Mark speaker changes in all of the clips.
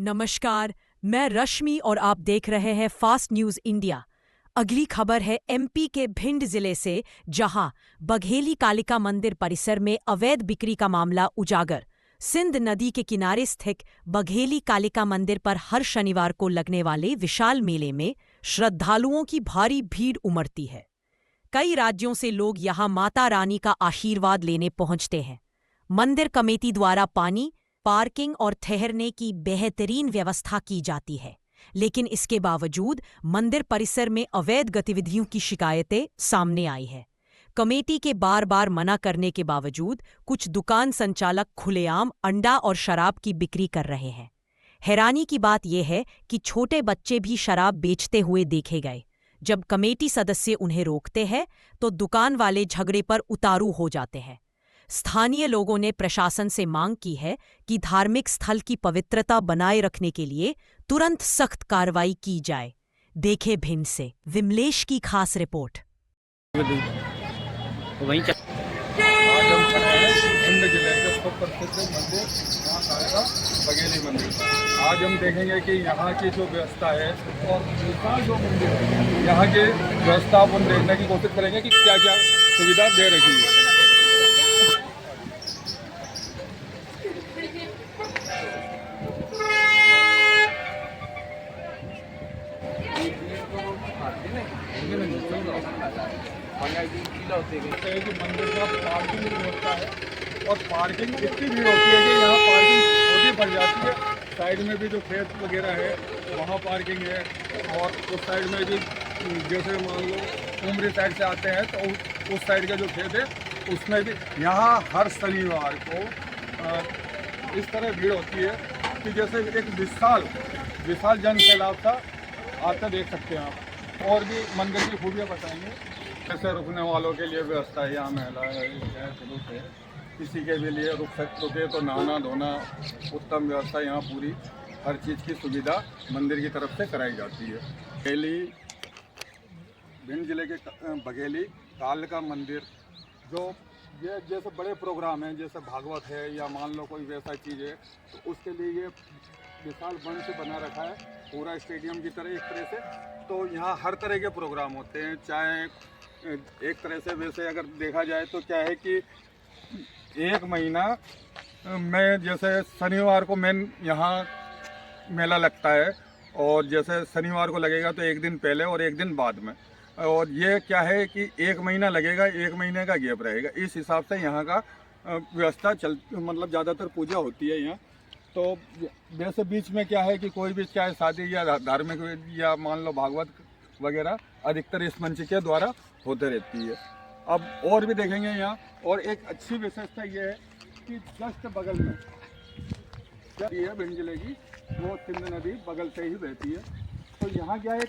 Speaker 1: नमस्कार, मैं रश्मि और आप देख रहे हैं फास्ट न्यूज इंडिया। अगली खबर है एमपी के भिंड जिले से, जहां बघेली कालिका मंदिर परिसर में अवैध बिक्री का मामला उजागर। सिंध नदी के किनारे स्थित बघेली कालिका मंदिर पर हर शनिवार को लगने वाले विशाल मेले में श्रद्धालुओं की भारी भीड़ उमड़ती है। कई राज्यों से लोग यहां माता रानी का आशीर्वाद लेने पहुंचते हैं। मंदिर कमेटी द्वारा पानी, पार्किंग और ठहरने की बेहतरीन व्यवस्था की जाती है, लेकिन इसके बावजूद मंदिर परिसर में अवैध गतिविधियों की शिकायतें सामने आई है। कमेटी के बार बार मना करने के बावजूद कुछ दुकान संचालक खुलेआम अंडा और शराब की बिक्री कर रहे हैं। हैरानी की बात यह है कि छोटे बच्चे भी शराब बेचते हुए देखे गए। जब कमेटी सदस्य उन्हें रोकते हैं तो दुकान वाले झगड़े पर उतारू हो जाते हैं। स्थानीय लोगों ने प्रशासन से मांग की है कि धार्मिक स्थल की पवित्रता बनाए रखने के लिए तुरंत सख्त कार्रवाई की जाए। देखे भिंड से विमलेश की खास रिपोर्ट।
Speaker 2: आज हम खड़े हैं भिंड जिले के सुप्रसिद्ध मंदिर बघेली मंदिर। आज हम देखेंगे कि यहाँ की जो व्यवस्था है और विशाल जो मंदिर है, यहाँ की व्यवस्था अपन देखने की कोशिश करेंगे कि क्या क्या सुविधा दे रखी है। मंदिर का पार्किंग की व्यवस्था है और पार्किंग इतनी भीड़ होती है कि यहाँ पार्किंग छोटी पड़ जाती है। साइड में भी जो खेत वगैरह है वहाँ पार्किंग है, और उस साइड में भी जैसे मान लो उमरी साइड से आते हैं तो उस साइड का जो खेत है उसमें भी यहाँ हर शनिवार को इस तरह भीड़ होती है कि जैसे एक विशाल जन सैलाब सा आते देख सकते हैं आप। और भी मंदिर की खूबियाँ बताएंगे, जैसे रुकने वालों के लिए व्यवस्था है, यहाँ महिला है, पुरुष है, किसी के भी लिए रुके तो नहाना धोना उत्तम व्यवस्था यहाँ पूरी हर चीज़ की सुविधा मंदिर की तरफ से कराई जाती है। भिंड जिले के बघेली कालिका मंदिर जो ये जैसे बड़े प्रोग्राम हैं, जैसे भागवत है या मान लो कोई वैसा चीज़ है, तो उसके लिए ये विशाल मंच बना रखा है पूरा स्टेडियम की तरह एक तरह से। तो यहाँ हर तरह के प्रोग्राम होते हैं, चाहे एक तरह से वैसे अगर देखा जाए तो क्या है कि एक महीना में जैसे शनिवार को मेन यहाँ मेला लगता है, और जैसे शनिवार को लगेगा तो एक दिन पहले और एक दिन बाद में, और ये क्या है कि एक महीना लगेगा, एक महीने का गैप रहेगा। इस हिसाब से यहाँ का व्यवस्था मतलब ज़्यादातर पूजा होती है यहाँ। तो वैसे बीच में क्या है कि कोई भी चाहे शादी या धार्मिक या मान लो भागवत वगैरह अधिकतर इस मंच के द्वारा होते रहती है। अब और भी देखेंगे यहाँ, और एक अच्छी विशेषता ये है कि जस्ट बगल में है भिंड जिले की, वो सिंध नदी बगल से ही बहती है। तो यहाँ क्या है,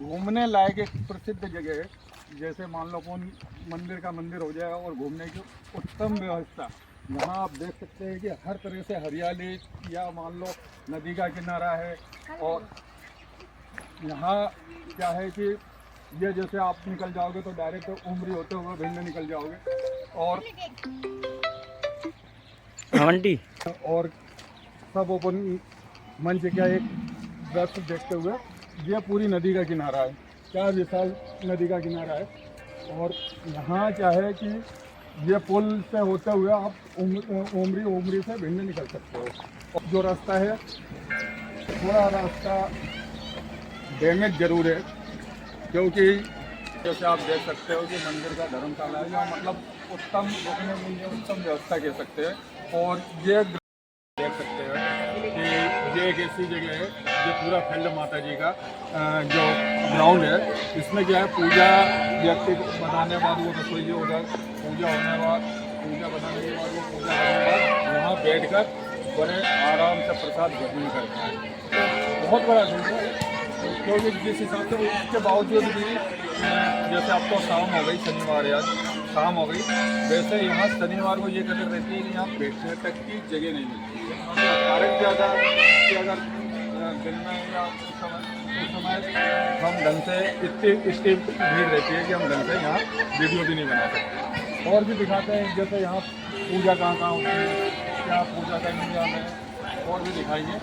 Speaker 2: घूमने लायक एक प्रसिद्ध जगह है। जैसे मान लो कौन मंदिर का मंदिर हो जाएगा और घूमने की उत्तम व्यवस्था। यहाँ आप देख सकते हैं कि हर तरह से हरियाली, या मान लो नदी का किनारा है, और यहाँ क्या है कि ये जैसे आप निकल जाओगे तो डायरेक्ट उमरी होते हुए भिंड निकल जाओगे, और सब ओपन मंच क्या एक दृश्य देखते हुए, ये पूरी नदी का किनारा है, क्या विशाल नदी का किनारा है। और यहाँ क्या है कि ये पुल से होते हुए आप उमरी से भिंड निकल सकते हो। और जो रास्ता है, थोड़ा रास्ता डैमेज जरूर है, क्योंकि जैसे आप देख सकते हो कि मंदिर का धर्मशाला है, मतलब उत्तम उत्तम व्यवस्था कह सकते हैं। और ये देख सकते हैं कि ये एक ऐसी जगह है, ये पूरा फील्ड माता जी का जो ग्राउंड है, इसमें क्या है पूजा व्यक्ति बनाने के बाद वो रसोई उधर पूजा होने के बाद, पूजा बनाने के बाद वो पूजा करने के बाद वहाँ बैठकर बड़े आराम से प्रसाद ग्रहण करता है। तो बहुत बड़ा फील्ड है, क्योंकि जिस हिसाब से उसके बावजूद भी जैसे अब तो शाम हो गई, शनिवार या शाम हो गई, वैसे यहाँ शनिवार को ये कदर रहती है कि यहाँ बैठने तक की जगह नहीं मिलती है। कारण ज़्यादा कि अगर दिन में या उस समय हम ढंग से इतनी भीड़ रहती है कि हम ढंग से यहाँ वीडियो भी नहीं बना सकते। और भी दिखाते हैं जैसे यहाँ पूजा कहाँ होती है, क्या पूजा का इंतजाम है, और भी दिखाएंगे।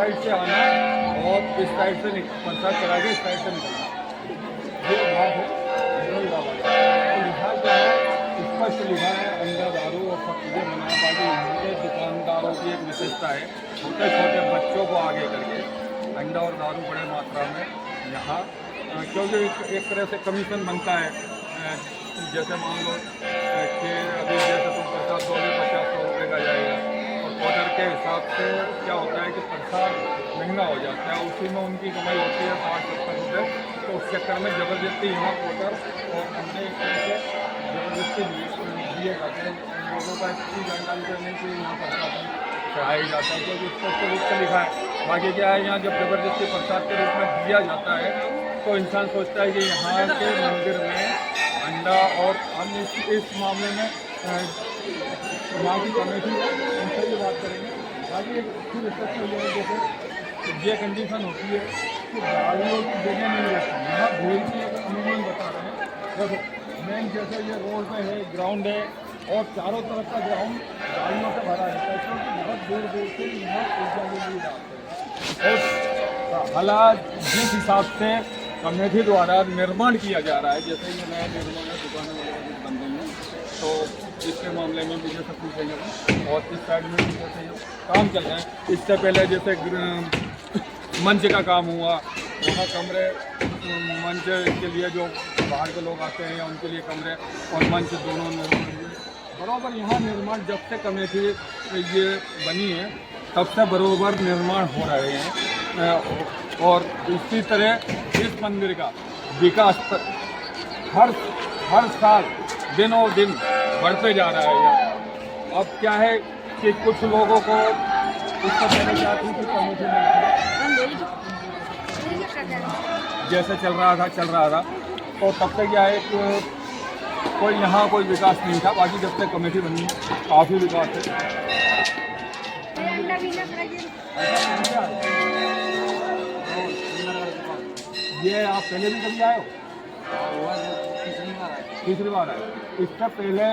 Speaker 2: साइड से आना और इस साइड से प्रसाद चढ़ा के इस साइड से निकलना। ये बात है भगोली बाबा का। तो लिखा क्या है, स्पष्ट लिखा है अंडा दारू और सब चीज़ें मना। बाकी यहाँ के दुकानदारों की एक विशेषता है, छोटे छोटे बच्चों को आगे करके अंडा और दारू बड़े मात्रा में यहाँ, क्योंकि एक तरह से कमीशन बनता है। जैसे मान लो कि अभी जैसे तुम प्रसाद दोगे 50-100 रुपये का जाएगा, और ऑर्डर के हिसाब से क्या होता है कि प्रसाद महंगा हो जाता है, उसी में उनकी कमाई होती है 60-70 रुपये। तो उस चक्कर में ज़बरदस्ती यहाँ ऑर्डर और अंडे एक तरह से ज़बरदस्ती दिए जाते हैं। लोगों का इतनी जानकारी तो नहीं कि यहाँ प्रसाद चढ़ाया जाता है, क्योंकि स्पष्ट रूप से लिखा है। बाकी क्या है, यहाँ जब ज़बरदस्ती प्रसाद के रूप में दिया जाता है तो इंसान सोचता है कि यहाँ के मंदिर में अंडा और हम इस मामले में यहाँ की कमेटी उनसे भी बात करेंगे। बाकी एक फिर स्पष्ट हो जाए, जैसे ये कंडीशन होती है कि गाड़ियों की जगह नहीं रहती यहाँ, भीड़ की एक अनुमान बता रहे हैं। देखो मेन जैसे ये रोड में है, ग्राउंड है और चारों तरफ का ग्राउंड गाड़ियों से भरा रहता है, क्योंकि बहुत दूर दूर से यहाँ पूजा के लिए आते हैं। और हालात जिस हिसाब से कमेटी द्वारा निर्माण किया जा रहा है, जैसे ये नया निर्माण है, दुकानें वगैरह बन रही हैं, तो इसके मामले में भी जैसे पूछेंगे। और इस साइड में भी जैसे काम चल रहा है, इससे पहले जैसे मंच का काम हुआ, वहाँ कमरे मंच के लिए जो बाहर के लोग आते हैं उनके लिए कमरे और मंच दोनों निर्माण हुए। बराबर यहाँ निर्माण जब से कमेटी ये बनी है तब से बराबर निर्माण हो रहे हैं। और इसी तरह इस मंदिर का विकास हर साल दिनों दिन बढ़ते जा रहा है। अब क्या है कि कुछ लोगों को इससे पहले क्या थी कि कमेटी नहीं थी, जैसे चल रहा था तो तब से क्या है कि कोई यहाँ कोई विकास नहीं था। बाकी जब से कमेटी बनी है काफ़ी विकास है। ये आप पहले भी कभी आए हो? तीसरी बार आए। इससे पहले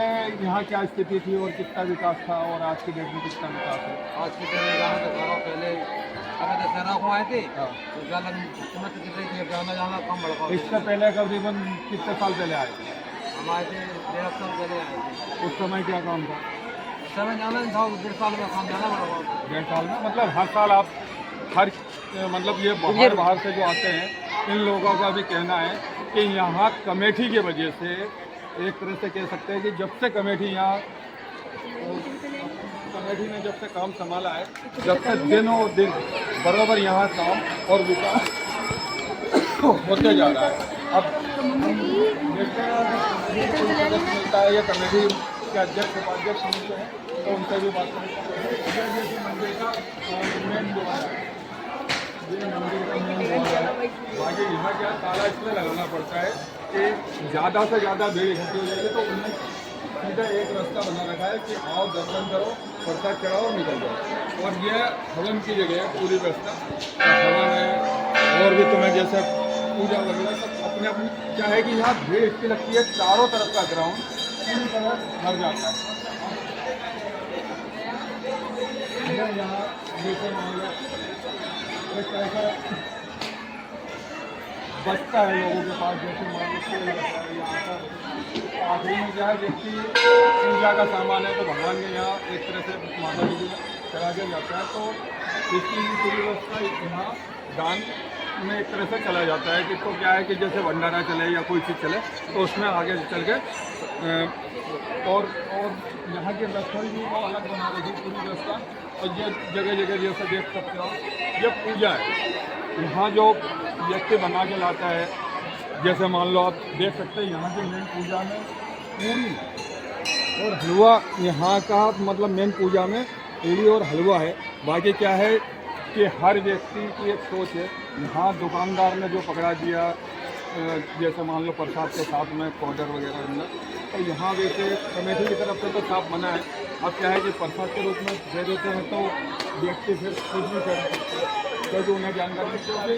Speaker 2: यहाँ क्या स्थिति थी और कितना विकास था, और आज की डेट में कितना विकास है?
Speaker 3: आज की डेट में पहले अगर दशहरा को आए थे तो जाना कम बढ़ा।
Speaker 2: इससे पहले करीबन कितने साल पहले आए थे?
Speaker 3: हम आए थे 1.5 साल पहले आए थे।
Speaker 2: उस समय क्या काम था?
Speaker 3: उस समय जाना नहीं था, 1.5 साल में काम जाना पड़ा।
Speaker 2: 1.5 साल में मतलब हर साल आप मतलब ये बाहर से जो आते हैं इन लोगों का भी कहना है कि यहाँ कमेटी की वजह से, एक तरह से कह सकते हैं कि जब से कमेटी ने जब से काम संभाला है, जब से दिनों दिन बराबर यहाँ काम और विकास होते जा रहा है। अब देखते हैं मिलता है या कमेटी के अध्यक्ष उपाध्यक्ष मिलते हैं तो उनसे भी बात करेंगे। मंदिर का मेन द्वार है, ये मंदिर का मेन द्वार है। बाकी यहाँ क्या ताला इसलिए लगाना पड़ता है कि ज़्यादा से ज़्यादा भीड़ इकट्ठी हो जाएगी, तो उन्हें सीधा एक रास्ता बना रखा है कि आओ दर्शन करो, प्रसाद चढ़ाओ, निकल जाओ। और ये हवन की जगह है, पूरी व्यवस्था हवन है और भी तुम्हें जैसे पूजा वगैरह सब अपने अपनी क्या है कि यहाँ भीड़ इतनी लगती है, चारों तरफ का ग्राउंड पूरी तरह भर जाता है। यहाँ जैसे मान लो ऐसा बचता है लोगों के पास, जैसे मान लो तेल रहता है यहाँ पर आखिरी में क्या है, व्यक्ति पूजा का सामान है तो भगवान के यहाँ एक तरह से माता जी को चढ़ा दिया जाता है, तो इसकी पूरी व्यवस्था यहाँ दान में एक तरह से चला जाता है कि तो क्या है कि जैसे भंडारा चले या कोई चीज़ चले तो उसमें आगे चल के और यहाँ के रसोई भी वो अलग बना रही थी पूरी व्यवस्था। और ये जगह जगह जैसे देख सकते हो ये पूजा है, यहाँ जो व्यक्ति बना के लाता है, जैसे मान लो आप देख सकते हैं यहाँ की मेन पूजा में पूरी और हलवा, यहाँ का मतलब मेन पूजा में पूरी और हलवा है। बाकी क्या है कि हर व्यक्ति की एक सोच है, यहाँ दुकानदार ने जो पकड़ा दिया जैसे मान लो प्रसाद के साथ में पाउडर वगैरह अंदर, तो यहाँ वैसे कमेटी की तरफ से तो साफ मना है। अब क्या है कि प्रसाद के रूप में दे देते हैं तो व्यक्ति फिर कुछ भी कर सकते हैं, क्योंकि उन्हें जानकारी जगह भी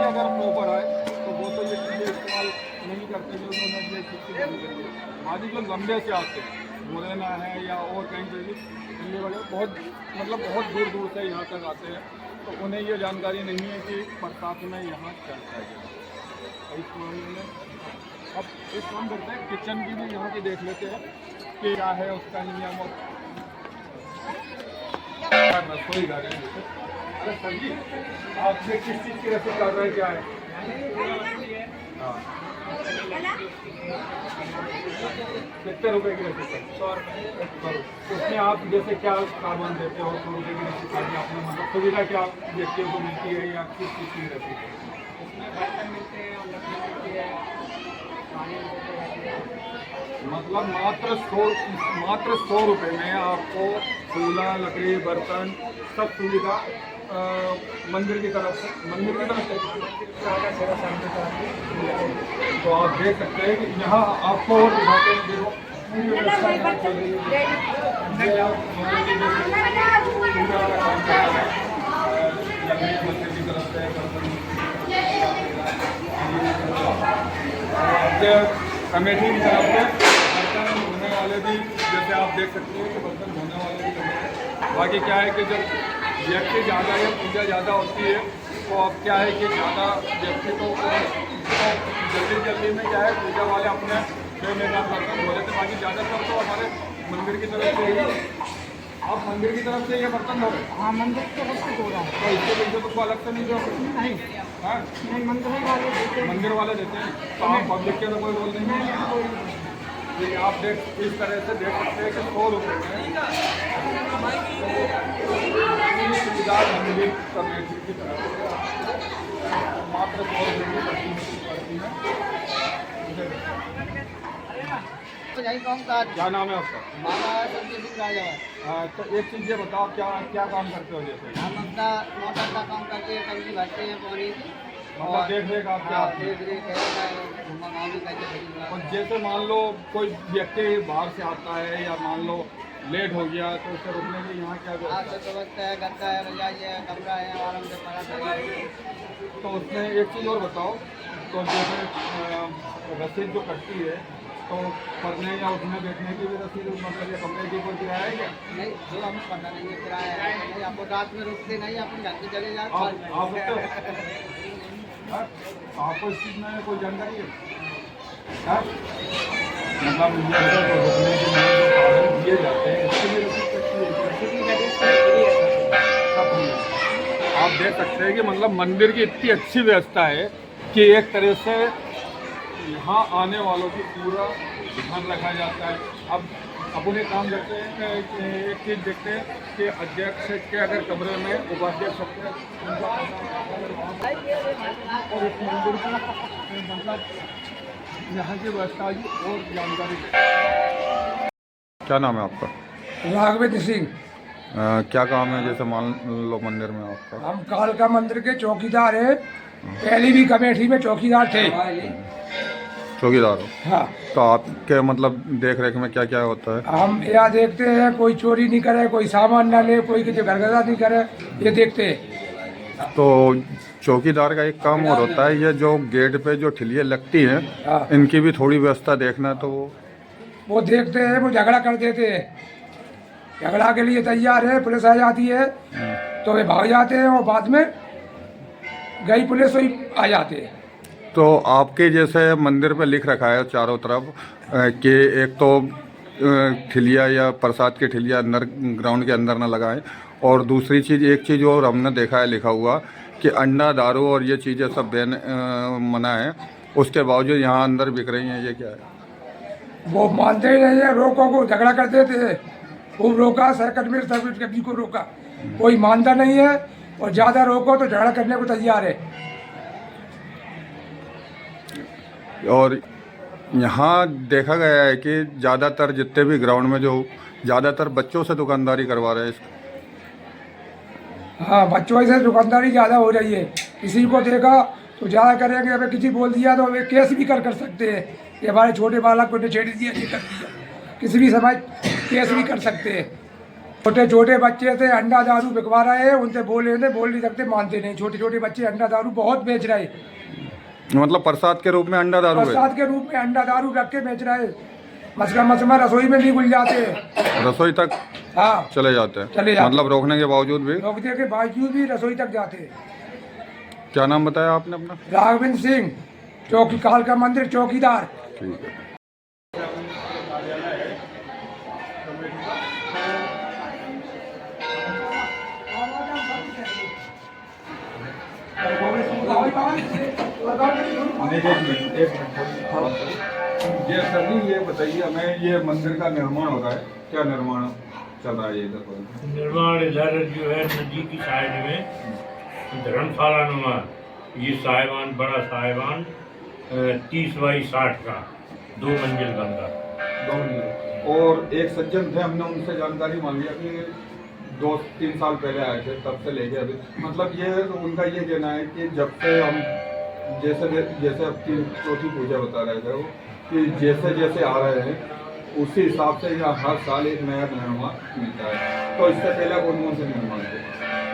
Speaker 2: अगर प्रॉपर आए तो वो तो ये चीज़ें इस्तेमाल नहीं करते हुए उन्होंने ये खेती बंद करी है। आदि जो लंबे से आते हैं, मुरैना है या और कहीं से भी दिल्ली वगैरह बहुत मतलब बहुत दूर दूर से यहाँ तक आते हैं, तो उन्हें ये जानकारी नहीं है कि बरसात में यहाँ क्या चाहिए। इस मामले में अब एक काम करते हैं, किचन की भी यहाँ की देख लेते हैं कि क्या है उसका नियम और रसोई घर है। अरे सर जी, आपसे किस चीज़ की रसोई कर रहे हैं, क्या है? हाँ, कितने रुपए की रसोई? 100 रुपये। उसमें आप जैसे क्या सामान देते हो? 100 रुपये की रसोई का आपने मतलब सुविधा क्या व्यक्तियों को मिलती है या किस चीज़ की रसोई?
Speaker 3: उसमें बर्तन मिलते हैं और लकड़ी मिलती है, पानी मिलते हैं।
Speaker 2: मतलब मात्र 100 रुपये में आपको चूल्हा, लकड़ी, बर्तन सब सुविधा मंदिर की तरफ से तो आप देख सकते हैं कि यहाँ आपको और दिखाते हैं, देखो पूरी व्यवस्था यहाँ चल रही है। ये आप पूरा काम कर रहे हैं, लकड़ी मंदिर की तरफ से बर्तन कमेटी की तरफ से बर्तन धोने वाले भी, जैसे आप देख सकते हैं कि बर्तन धोने वाले भी लगे हैं। बाकी क्या है कि जब व्यक्ति ज़्यादा है, पूजा ज़्यादा होती है, तो अब क्या है कि ज़्यादा व्यक्ति तो जल्दी में क्या है पूजा वाले अपने 6 महीना बर्तन धो लेते, बाकी ज़्यादातर तो हमारे मंदिर की तरफ से ही। आप मंदिर की तरफ से ये बर्तन धो रहे हैं?
Speaker 3: हाँ, मंदिर तो सबसे धो रहा है।
Speaker 2: तो इसके पीछे तो अलग से नहीं दो?
Speaker 3: नहीं,
Speaker 2: हाँ,
Speaker 3: नहीं, मंदिर वाले देते हैं।
Speaker 2: मंदिर वाले देते हैं, तो आप पब्लिक के तो कोई रोल नहीं है। ये आप इस तरह से देख सकते हैं कि 100 रुपये में सुविधा मंदिर कमेटी की तरफ से मात्र 100 रुपये की पड़ती है।
Speaker 3: तो यही काम का
Speaker 2: क्या नाम है आपका?
Speaker 3: बाबा संजय सिंह राजा है।
Speaker 2: तो एक चीज़ ये बताओ, क्या क्या काम करते हो जैसे?
Speaker 3: हम अपना मोटर का काम करते हैं, टंकी भरते हैं पानी
Speaker 2: मतलब देख रेख आप क्या?
Speaker 3: देख रेख है, घुमा गाँव भी कैसे खरीद
Speaker 2: और जैसे मान लो कोई व्यक्ति बाहर से आता है या मान लो लेट हो गया, तो उसे रुकने की यहाँ क्या व्यवस्था है?
Speaker 3: व्यवस्था है, गद्दा है, रजाई है, कमरा है, आराम से पड़ा करें।
Speaker 2: तो उसमें एक चीज़ और बताओ, तो जैसे रसीद जो कटती है, तो पढ़ने या उठने बैठने की भी रसीद मतलब ये कमरे की कोई किराया है क्या?
Speaker 3: नहीं, जो हम पढ़ना नहीं है, किराया है नहीं, आपको रात में रुकते नहीं, अपन घर के चले जाते।
Speaker 2: आप रुकते हो? हाँ? आपको इस चीज़ में कोई जानकारी है? हाँ? मतलब ये अगर रुकने के लिए जो साधन दिए जाते हैं, इसके लिए रसीद कटती है? सब नहीं है। आप देख सकते हैं कि मतलब मंदिर की इतनी अच्छी व्यवस्था है कि एक तरह से यहाँ आने वालों की पूरा ध्यान रखा जाता है। अब अपन एक काम करते हैं कि एक चीज़ देखते हैं कि अध्यक्ष के अगर कमरे में उपाध्यक्ष सकते हैं और इस मंदिर की मतलब यहाँ की व्यवस्था की और जानकारी दें। क्या नाम है आपका?
Speaker 4: राघवेंद्र सिंह।
Speaker 2: क्या काम है जैसे मान लो मंदिर में आपका?
Speaker 4: हम कालका मंदिर के चौकीदार हैं, पहली भी कमेटी में चौकीदार थे।
Speaker 2: चौकीदार हो?
Speaker 4: हाँ।
Speaker 2: तो आपके मतलब देख रेख में क्या क्या होता है?
Speaker 4: हम यहाँ देखते हैं कोई चोरी नहीं करे, कोई सामान ना ले, कोई किसी घरगजा नहीं करे, ये देखते हैं।
Speaker 2: तो चौकीदार का एक काम और होता है, ये जो गेट पे जो ठिलियाँ लगती हैं,
Speaker 4: हाँ।
Speaker 2: इनकी भी थोड़ी व्यवस्था देखना। तो
Speaker 4: वो देखते हैं, वो झगड़ा कर देते हैं, झगड़ा के लिए तैयार है, पुलिस आ जाती है तो वे भाग जाते हैं और बाद में गई पुलिस वही आ जाते हैं।
Speaker 2: तो आपके जैसे मंदिर पे लिख रखा है चारों तरफ कि एक तो ठिलिया या प्रसाद की ठिलिया अंदर ग्राउंड के अंदर ना लगाएं, और दूसरी चीज़ एक चीज़ और हमने देखा है लिखा हुआ कि अंडा, दारू और ये चीज़ें सब मना है, उसके बावजूद यहाँ अंदर बिक रही हैं, ये क्या है?
Speaker 4: वो मानते ही नहीं है, रोको को झगड़ा कर देते हैं। खूब रोका, सर्किट में सर्विस कभी को रोका, कोई मानता नहीं है, और ज़्यादा रोको तो झगड़ा करने को तैयार है।
Speaker 2: और यहाँ देखा गया है कि ज़्यादातर जितने भी ग्राउंड में जो ज़्यादातर बच्चों से दुकानदारी करवा रहे हैं।
Speaker 4: हाँ, बच्चों से दुकानदारी ज़्यादा हो रही है, किसी को देखा तो ज़्यादा करेंगे। अगर किसी बोल दिया तो वे केस भी कर सकते हैं कि हमारे छोटे बालक को छेड़ दिया, ये कर दिया, किसी भी समय केस भी कर सकते हैं। छोटे छोटे बच्चे थे अंडा दारू बिकवा रहे हैं, उनसे बोल नहीं सकते, मानते नहीं। छोटे छोटे बच्चे अंडा दारू बहुत बेच रहे हैं।
Speaker 2: मतलब प्रसाद के रूप में अंडा दारू है।
Speaker 4: प्रसाद के रूप में अंडा दारू रख के बेच रहे। मसमा रसोई में नहीं घुल जाते,
Speaker 2: रसोई तक
Speaker 4: हाँ
Speaker 2: चले जाते हैं।
Speaker 4: चले जाते।
Speaker 2: मतलब रोकने के बावजूद भी।
Speaker 4: रोकने के बावजूद भी रसोई तक जाते।
Speaker 2: क्या नाम बताया आपने अपना?
Speaker 4: राघवेंद्र सिंह, चौकी कालका मंदिर चौकीदार।
Speaker 2: ठीक है। ये सर जी ये बताइए हमें, ये मंदिर का निर्माण हो रहा है, क्या निर्माण चल रहा है इधर पर?
Speaker 5: निर्माण इधर जो है नदी की साइड में धर्मशाला नुमा, ये साहिबान, बड़ा साहिबान 30 बाई 60 का 2 मंजिल बन रहा।
Speaker 2: और एक सज्जन थे, हमने उनसे जानकारी मांगी कि 2-3 साल पहले आए थे, तब से लेके अभी, मतलब ये उनका ये कहना है कि जब से हम जैसे अब की चौथी पूजा बता रहे थे वो, कि जैसे जैसे आ रहे हैं उसी हिसाब से यहाँ हर साल एक नया निर्माण मिलता है। तो इससे पहले कौन कौन से निर्माण थे?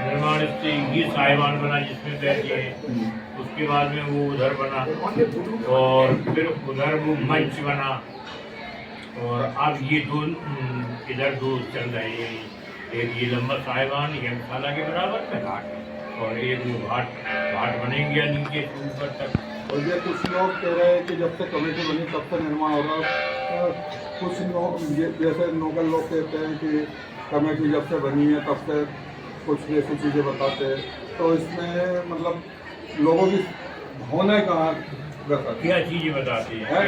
Speaker 5: निर्माण इससे ये साहिबान बना जिसमें बैठे, उसके बाद में वो उधर बना और फिर उधर वो मंच बना, और अब ये 2 इधर 2 चल रहे हैं। एक ये लंबा साहिबान धर्मशाला के बराबर में घाट, और एक वो घाट बनेंगे नीचे से ऊपर तक।
Speaker 2: और ये कुछ लोग कह रहे हैं कि जब से कमेटी बनी तब से निर्माण हो रहा है। कुछ लोग जैसे लोकल लोग कहते हैं कि कमेटी जब से बनी है तब से कुछ ऐसी चीज़ें बताते हैं। तो इसमें मतलब लोगों की होने कहाँ
Speaker 5: क्या चीज़ें बताती हैं?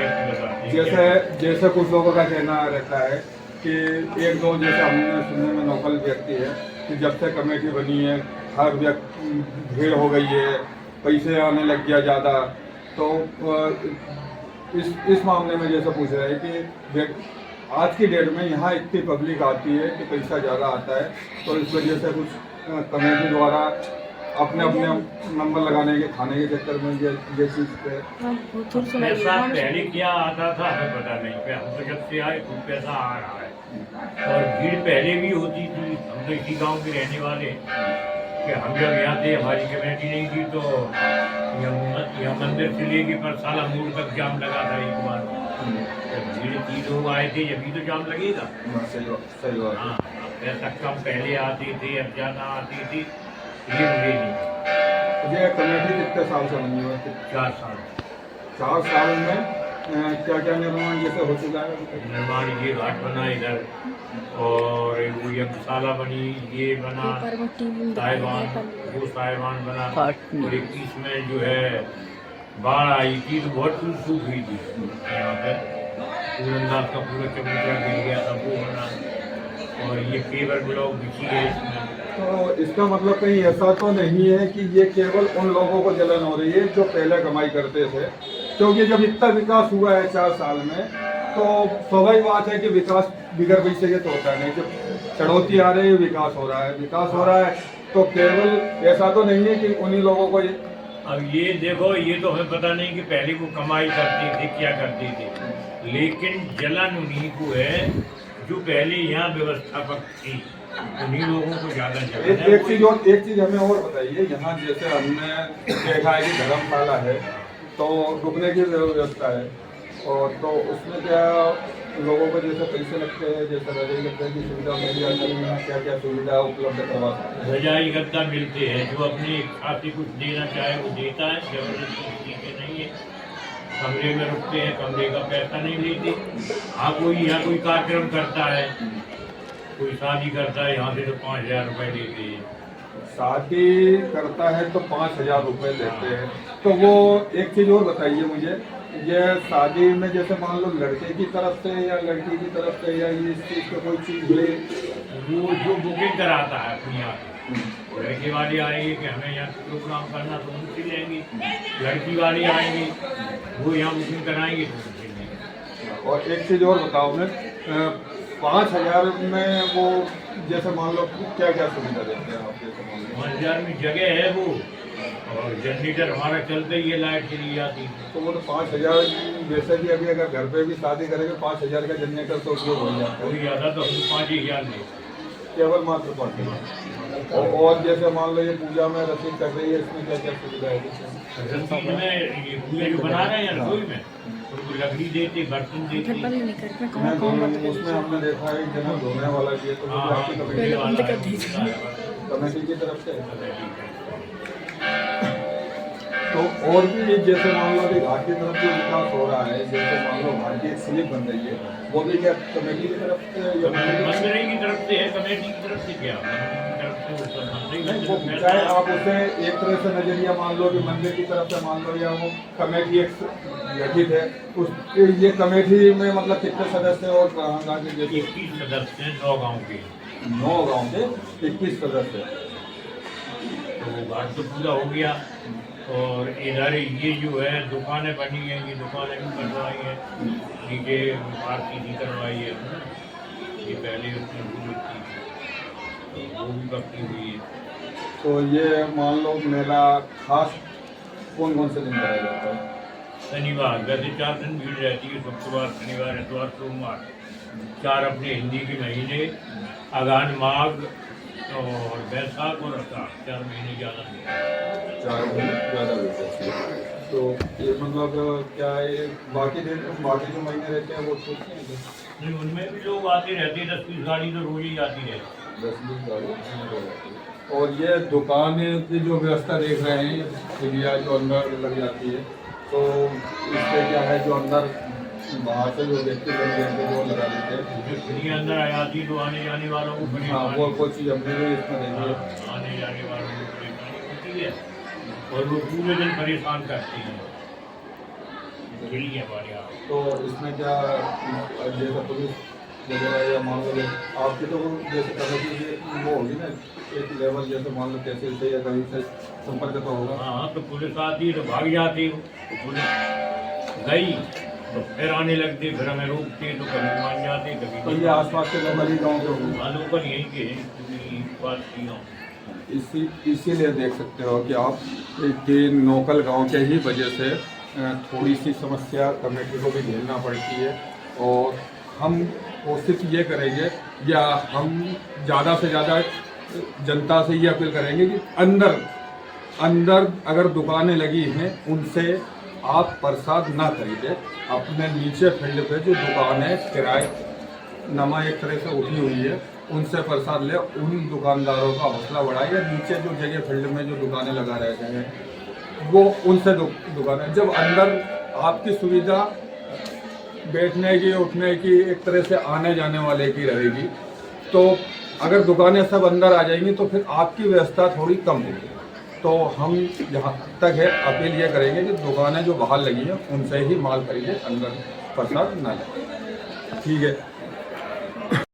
Speaker 2: जैसे कुछ लोगों का कहना रहता है कि 1-2 जैसे हमने सुनने में लोकल व्यक्ति है कि जब से कमेटी बनी है हर व्यक्ति भीड़ हो गई है, पैसे आने लग गया ज़्यादा। तो इस मामले में जैसे पूछ रहे हैं कि आज की डेट में यहाँ इतनी पब्लिक आती है कि पैसा ज़्यादा आता है, तो इस वजह से कुछ कमेटी द्वारा अपने नंबर लगाने के खाने के चक्कर में ये चीज़ पे
Speaker 5: पैसा पहले क्या आता था हमें पता नहीं, हम तो जब से आए खूब पैसा आ रहा है। और भीड़ पहले भी होती थी। हम तो इसी गांव के रहने वाले कि हम जब यहाँ थे, हमारी कमेटी नहीं थी, तो यहाँ मंदिर से लेके परसाला मोड़ तक जाम लगा था एक बार। जब भीड़ 3 लोग आए थे, अभी तो जाम लगेगा।
Speaker 2: सही बात।
Speaker 5: हाँ, पैसा कम पहले आते थे, अब ज़्यादा आती थी, ये मुझे नहीं।
Speaker 2: ये कमेटी कितने साल से बनी हुई है?
Speaker 5: 4 साल।
Speaker 2: 4 साल में क्या क्या निर्माण जैसे हो चुका है?
Speaker 5: निर्माण ये घाट बना इधर, और वो यज्ञशाला बनी, ये बना साहिबान, वो साहिबान बना। और 21 में जो है बाढ़ आई थी तो बहुत टूट हुई थी यहाँ पे, पूरनदास का पूरा चबूतरा गिर गया था, वो बना। और ये केवल ब्लॉक बिछी है इसमें।
Speaker 2: तो इसका मतलब कहीं ऐसा तो नहीं है कि ये केवल उन लोगों को जलन हो रही है जो पहले कमाई करते थे, क्योंकि जब इतना विकास हुआ है 4 साल में, तो स्वाभाविक बात है कि विकास बिगड़ पैसे के तो होता नहीं। जब चढ़ौती आ रही है, विकास हो रहा है, तो केवल ऐसा तो नहीं है कि उन्हीं लोगों को
Speaker 5: अब ये देखो, ये तो हमें पता नहीं कि पहले वो कमाई करते थे क्या करते थे, लेकिन जलन उन्हीं को है जो पहले यहाँ व्यवस्थापक थी, उन्हीं लोगों को ज़्यादा जलन है।
Speaker 2: एक चीज़ हमें और बताइए, यहाँ जैसे हमने देखा है कि धर्मशाला है तो रुकने की व्यवस्था है, और तो उसमें क्या लोगों को जैसे पैसे लगते हैं, जैसे रजाई गद्दा की सुविधा मिल जाती है, क्या क्या सुविधा उपलब्ध करवा सकते हैं?
Speaker 5: रजाई गद्दा मिलते हैं, जो अपनी इच्छा से कुछ देना चाहे वो देता है, जबरदस्ती चीज़ें नहीं है। कमरे में रुकते हैं, कमरे का पैसा नहीं लेते। हाँ, कोई यहाँ कोई कार्यक्रम करता है, कोई शादी करता है, यहाँ से तो 5000 रुपये लेते हैं।
Speaker 2: शादी करता है तो 5000 रुपये लेते हैं। तो वो एक चीज़ और बताइए मुझे, ये शादी में जैसे मान लो लड़के की तरफ से या लड़की की तरफ से, या इस चीज़ का कोई चीज़ ले,
Speaker 5: वो जो बुकिंग कराता है अपनी यहाँ से, लड़के वाले आएंगे कि हमें यहाँ प्रोग्राम करना तो उनसे लेंगे, लड़की वाले आएंगे वो यहाँ बुकिंग कराएंगे तो उनसे लेंगे।
Speaker 2: और एक चीज़ और बताओ मैं, 5000 में वो जैसे मान लो क्या क्या सुविधा देते हैं आप? जैसे मान लो
Speaker 5: 5000 में जगह है वो, और जनरेटर हमारा चलता ही है, लाइट चली जाती है।
Speaker 2: तो वो तो 5000, वैसे भी अभी अगर घर पे भी शादी करेंगे 5000 का जनरेटर तो उपयोग हो जाता है।
Speaker 5: कोई ज़्यादा तो हम 5000 में
Speaker 2: केवल मात्र 5000। और जैसे मान लो ये पूजा में रसीद कर रही है, इसमें क्या क्या सुविधा है?
Speaker 5: रसीद में ये पूजा जो बना रहे हैं रसोई में उनको लकड़ी देते, बर्तन देते।
Speaker 2: उसमें हमने देखा है जहाँ धोने वाला भी है, तो वो भी आपकी कमेटी की तरफ से। तो और भी जैसे मान लो कि घाट की तरफ जो विकास हो रहा है, जैसे मान लो घाट की एक स्लिप बन रही है, वो भी क्या कमेटी की तरफ से या
Speaker 5: मंदिर की तरफ से है? कमेटी की तरफ से क्या?
Speaker 2: वो चाहे आप उसे एक तरह से नजरिया मान लो कि मंदिर की तरफ से मान लो, या वो कमेटी एक गठित है, उस ये कमेटी में मतलब कितने सदस्य और कहाँ के? जैसे
Speaker 5: 21 सदस्य 9 गाँव के।
Speaker 2: 9 गाँव के 21 सदस्य।
Speaker 5: तो घाट तो पूरा हो गया। और इधर ये जो है दुकानें बनी हैं, ये दुकानें भी बनवाई हैं, नीचे आरती भी करवाई है, ये पहले उसमें भूमि थी तो वो भी पक्की हुई है।
Speaker 2: तो ये मान लो मेला खास कौन कौन से दिन कराया जाता है?
Speaker 5: शनिवार, वैसे 4 दिन भीड़ रहती है, शुक्रवार, शनिवार, इतवार, सोमवार, 4 अपने हिंदी के महीने, अगहन, माघ और बैसाख और अषाढ़, 4 महीने ज़्यादा भीड़।
Speaker 2: 4 महीने ज़्यादा रहते हैं। तो ये मतलब क्या है, बाकी दिन बाकी जो महीने रहते हैं वो छूट
Speaker 5: नहीं, उनमें भी लोग आते रहते हैं, 10-20 गाड़ी तो रोज ही आती रहती है।
Speaker 2: 10-20 गाड़ी। और ये दुकान की जो व्यवस्था देख रहे हैं, चिड़िया जो अंदर लग जाती है, तो इससे क्या है जो अंदर बाहर से जो व्यक्ति लग जाते हैं वो लगा देते हैं,
Speaker 5: फ्री अंदर आ जाती तो आने जाने वालों को बड़ी
Speaker 2: हाँ वो चीज़ हमने भी इसमें देखी है।
Speaker 5: आने जाने वालों को परेशानी होती है और वो पूरे दिन परेशान करती हैं। है हमारे यहाँ।
Speaker 2: तो इसमें क्या जैसे पुलिस वगैरह या मान लो आपकी तो जैसे कमेटी वो होगी ना एक लेवल, जैसे मान लो कैसे से या कहीं से संपर्क तो होगा?
Speaker 5: हाँ, तो पुलिस आती है तो भाग जाती हो, तो पुलिस गई तो फिर आने लगती, फिर हमें रोकते तो कभी मान जाते, कभी
Speaker 2: तो ये आसपास के लोग ही गाँव के होंगे?
Speaker 5: हाँ, लोकल यहीं के हैं, पूरी बात की गाँव।
Speaker 2: इसीलिए देख सकते हो कि आप कि लोकल गांव के ही वजह से थोड़ी सी समस्या कमेटी को भी झेलना पड़ती है। और हम कोशिश ये करेंगे या हम ज़्यादा से ज़्यादा जनता से ये अपील करेंगे कि अंदर अगर दुकानें लगी हैं उनसे आप प्रसाद ना खरीदें। अपने नीचे फील्ड पे जो दुकानें किराए नमा एक तरह से उठी हुई है उनसे प्रसाद ले, उन दुकानदारों का हौसला बढ़ाए, या नीचे जो जगह फील्ड में जो दुकानें लगा रहते हैं वो उनसे दुकानें। जब अंदर आपकी सुविधा बैठने की उठने की एक तरह से आने जाने वाले की रहेगी, तो अगर दुकानें सब अंदर आ जाएंगी तो फिर आपकी व्यवस्था थोड़ी कम होगी। तो हम जहाँ तक है अपील ये करेंगे कि दुकानें जो बाहर लगी हैं उनसे ही माल खरीदें, अंदर प्रसाद ना लें। ठीक है।